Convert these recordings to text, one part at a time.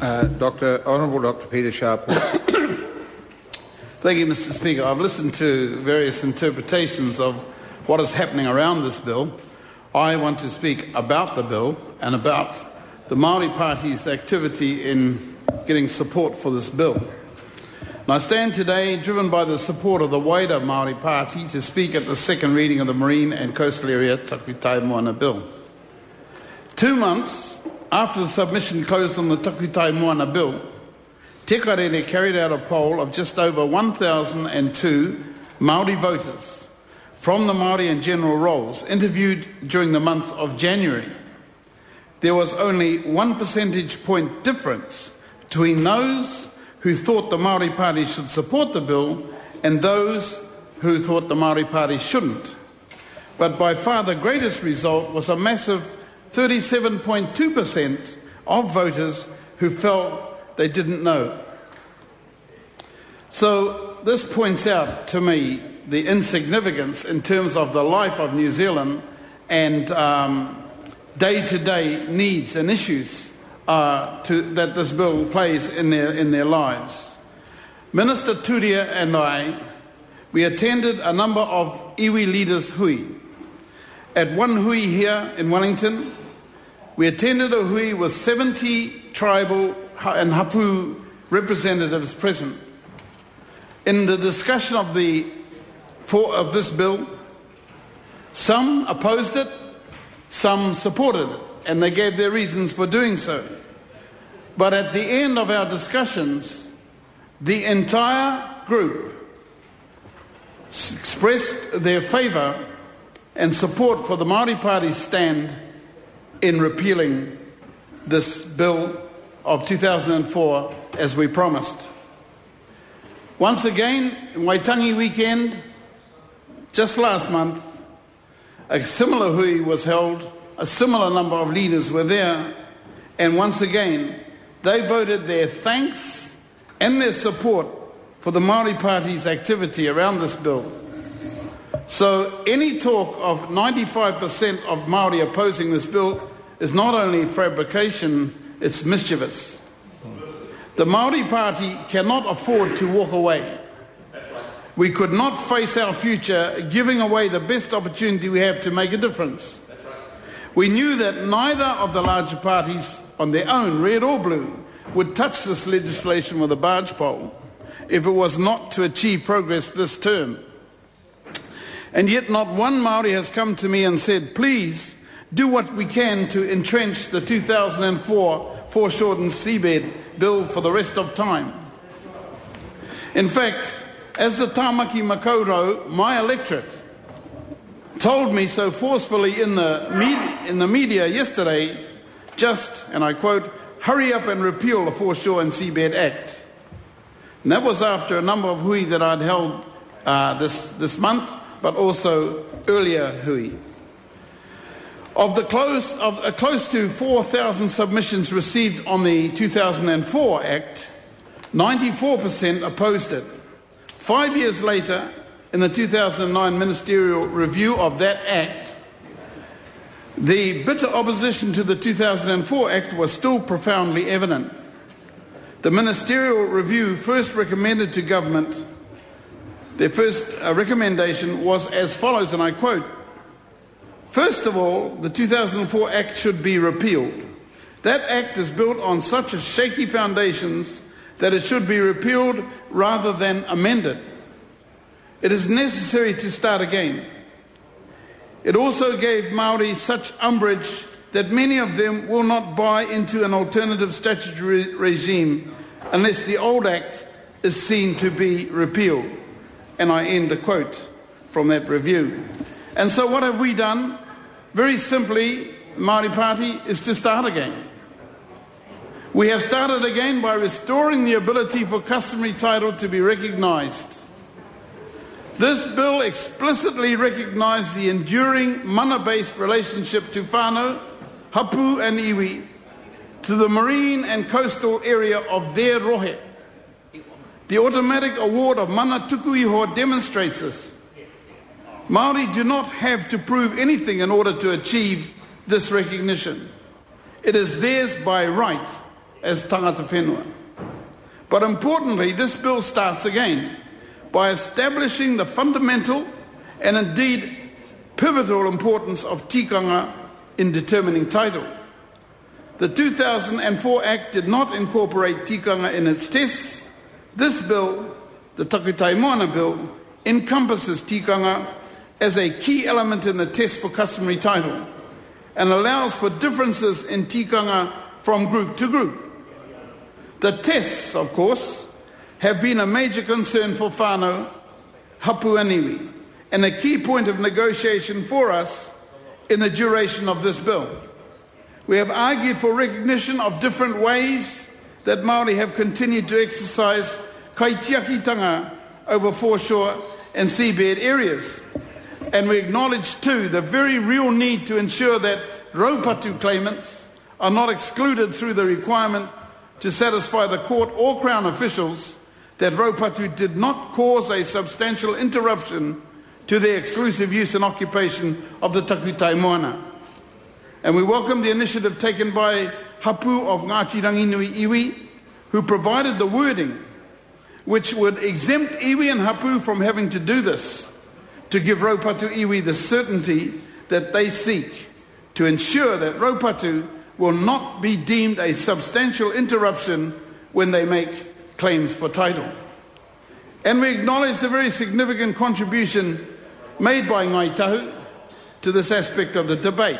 Honourable Dr. Peter Sharp. Thank you, Mr. Speaker. I've listened to various interpretations of what is happening around this bill. I want to speak about the bill and about the Māori Party's activity in getting support for this bill. And I stand today driven by the support of the wider Māori Party to speak at the second reading of the Marine and Coastal Area Takutai Moana Bill. 2 months after the submission closed on the Takutai Moana Bill, Te Karere carried out a poll of just over 1,002 Māori voters from the Māori and general roles interviewed during the month of January. There was only 1 percentage point difference between those who thought the Māori Party should support the bill and those who thought the Māori Party shouldn't. But by far the greatest result was a massive 37.2% of voters who felt they didn't know. So this points out to me the insignificance in terms of the life of New Zealand and day-to-day needs and issues that this bill plays in their lives. Minister Turia and I, we attended a number of iwi leaders' hui. At one hui here in Wellington, we attended a hui with 70 tribal and hapu representatives present. In the discussion of this bill, some opposed it, some supported it, and they gave their reasons for doing so. But at the end of our discussions, the entire group expressed their favour and support for the Māori Party's stand in repealing this bill of 2004 as we promised. Once again, in Waitangi weekend, just last month, a similar hui was held, a similar number of leaders were there, and once again, they voted their thanks and their support for the Māori Party's activity around this bill. So any talk of 95% of Māori opposing this bill is not only fabrication, it's mischievous. The Māori Party cannot afford to walk away. We could not face our future giving away the best opportunity we have to make a difference. We knew that neither of the larger parties on their own, red or blue, would touch this legislation with a barge pole if it was not to achieve progress this term. And yet not one Māori has come to me and said, please do what we can to entrench the 2004 foreshortened seabed bill for the rest of time. In fact, as the Tāmaki Makaurau, my electorate, told me so forcefully in the media yesterday, just, and I quote, hurry up and repeal the Foreshore and Seabed Act. And that was after a number of hui that I'd held this month, but also earlier hui. Of close to 4,000 submissions received on the 2004 Act, 94% opposed it. 5 years later, in the 2009 ministerial review of that Act, the bitter opposition to the 2004 Act was still profoundly evident. The ministerial review first recommended to government, their first recommendation was as follows, and I quote, first of all, the 2004 Act should be repealed. That Act is built on such a shaky foundations that it should be repealed rather than amended. It is necessary to start again. It also gave Māori such umbrage that many of them will not buy into an alternative statutory regime unless the old Act is seen to be repealed. And I end the quote from that review. And so what have we done? Very simply, the Māori Party is to start again. We have started again by restoring the ability for customary title to be recognised. This bill explicitly recognised the enduring mana-based relationship to whānau, hapu and iwi, to the marine and coastal area of their rohe. The automatic award of mana tuku iho demonstrates this. Māori do not have to prove anything in order to achieve this recognition. It is theirs by right, as tangata whenua. But importantly, this bill starts again by establishing the fundamental and indeed pivotal importance of tikanga in determining title. The 2004 Act did not incorporate tikanga in its tests. This bill, the Takutai Moana bill, encompasses tikanga as a key element in the test for customary title and allows for differences in tikanga from group to group. The tests, of course, have been a major concern for whānau, hapu and iwi, and a key point of negotiation for us in the duration of this bill. We have argued for recognition of different ways that Māori have continued to exercise kaitiakitanga over foreshore and seabed areas. And we acknowledge too the very real need to ensure that raupatu claimants are not excluded through the requirement to satisfy the court or Crown officials that raupatu did not cause a substantial interruption to the exclusive use and occupation of the Takutai Moana. And we welcome the initiative taken by Hapu of Ngāti Ranginui Iwi, who provided the wording which would exempt iwi and hapu from having to do this, to give raupatu iwi the certainty that they seek, to ensure that raupatu will not be deemed a substantial interruption when they make claims for title. And we acknowledge the very significant contribution made by Ngai Tahu to this aspect of the debate.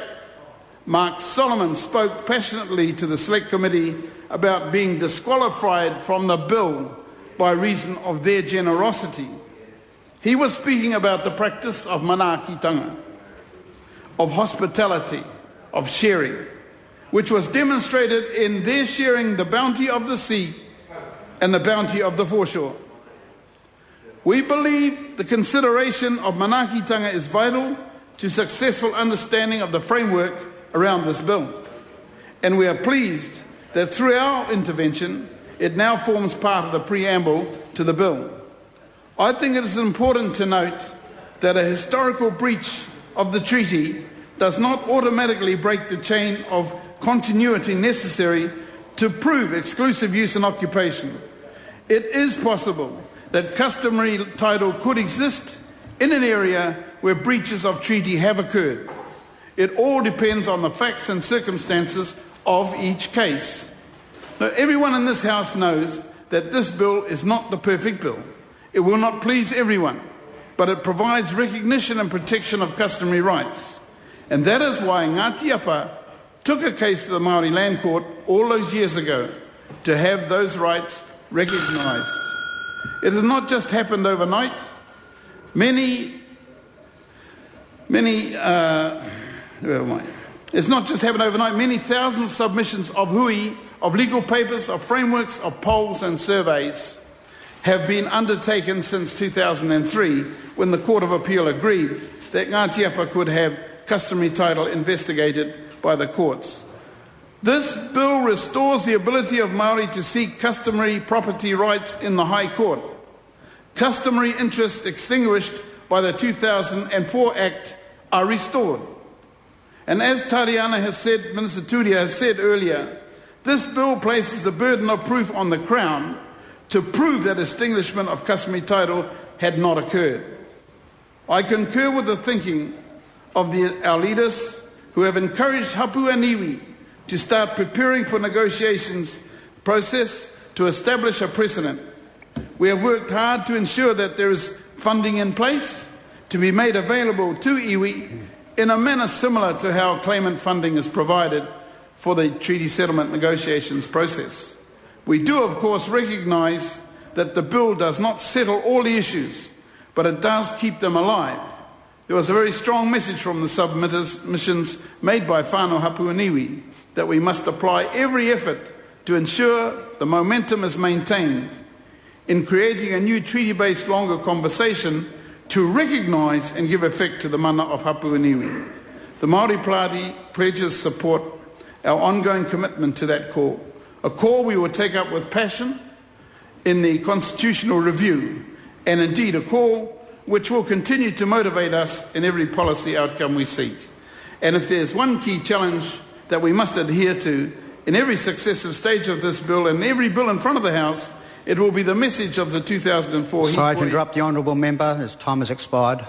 Mark Solomon spoke passionately to the Select Committee about being disqualified from the bill by reason of their generosity. He was speaking about the practice of manaakitanga, of hospitality, of sharing, which was demonstrated in their sharing the bounty of the sea and the bounty of the foreshore. We believe the consideration of manaakitanga is vital to successful understanding of the framework around this bill. And we are pleased that through our intervention, it now forms part of the preamble to the bill. I think it is important to note that a historical breach of the treaty does not automatically break the chain of continuity necessary to prove exclusive use and occupation. It is possible that customary title could exist in an area where breaches of treaty have occurred. It all depends on the facts and circumstances of each case. Now, everyone in this House knows that this bill is not the perfect bill. It will not please everyone, but it provides recognition and protection of customary rights. And that is why Ngāti Apa took a case to the Māori Land Court all those years ago to have those rights recognised. It has not just happened overnight. It's not just happened overnight. Many thousand submissions of hui, of legal papers, of frameworks, of polls and surveys have been undertaken since 2003, when the Court of Appeal agreed that Ngāti Apa could have customary title investigated by the courts. This bill restores the ability of Māori to seek customary property rights in the High Court. Customary interests extinguished by the 2004 Act are restored. And as Tariana has said, Minister Turia has said earlier, this bill places the burden of proof on the Crown to prove that extinguishment of customary title had not occurred. I concur with the thinking of our leaders who have encouraged hapu and iwi to start preparing for negotiations process to establish a precedent. We have worked hard to ensure that there is funding in place to be made available to iwi in a manner similar to how claimant funding is provided for the treaty settlement negotiations process. We do, of course, recognise that the bill does not settle all the issues, but it does keep them alive. There was a very strong message from the submissions made by whānau hapu and iwi that we must apply every effort to ensure the momentum is maintained in creating a new treaty-based longer conversation to recognise and give effect to the mana of hapu and iwi. The Māori Party pledges support our ongoing commitment to that call, a call we will take up with passion in the constitutional review, and indeed a call which will continue to motivate us in every policy outcome we seek. And if there's one key challenge that we must adhere to, In every successive stage of this bill and every bill in front of the House, it will be the message of the 2004 Sorry to interrupt the honourable member. His time has expired.